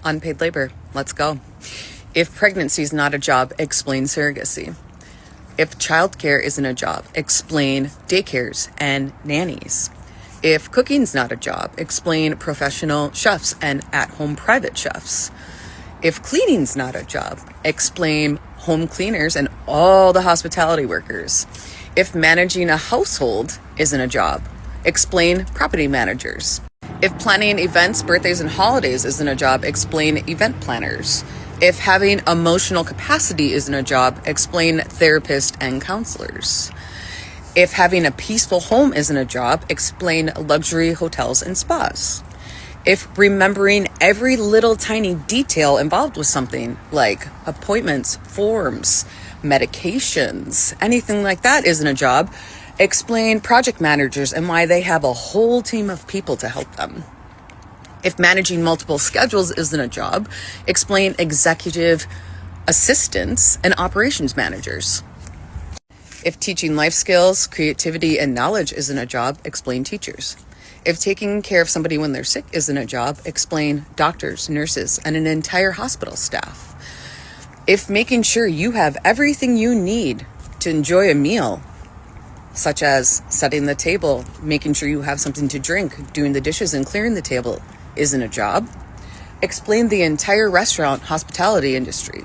Unpaid labor. Let's go. If pregnancy is not a job, explain surrogacy. If childcare isn't a job, explain daycares and nannies. If cooking's not a job, explain professional chefs and at-home private chefs. If cleaning's not a job, explain home cleaners and all the hospitality workers. If managing a household isn't a job, explain property managers. If planning events, birthdays, and holidays isn't a job, explain event planners. If having emotional capacity isn't a job, explain therapists and counselors. If having a peaceful home isn't a job, explain luxury hotels and spas. If remembering every little tiny detail involved with something, like appointments, forms, medications, anything like that isn't a job, explain project managers and why they have a whole team of people to help them. If managing multiple schedules isn't a job, explain executive assistants and operations managers. If teaching life skills, creativity, and knowledge isn't a job, explain teachers. If taking care of somebody when they're sick isn't a job, explain doctors, nurses, and an entire hospital staff. If making sure you have everything you need to enjoy a meal, such as setting the table, making sure you have something to drink, doing the dishes, and clearing the table, isn't a job, explain the entire restaurant hospitality industry.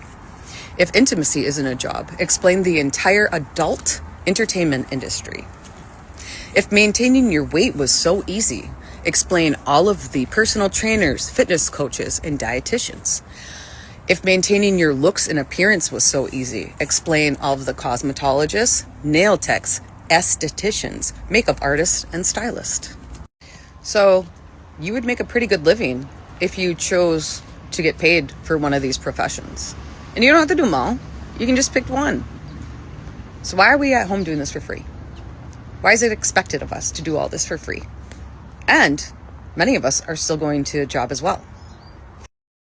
If intimacy isn't a job, explain the entire adult entertainment industry. If maintaining your weight was so easy, explain all of the personal trainers, fitness coaches, and dietitians. If maintaining your looks and appearance was so easy, explain all of the cosmetologists, nail techs, estheticians, makeup artists, and stylists. So you would make a pretty good living if you chose to get paid for one of these professions. And you don't have to do them all. You can just pick one. So why are we at home doing this for free? Why is it expected of us to do all this for free? And many of us are still going to a job as well.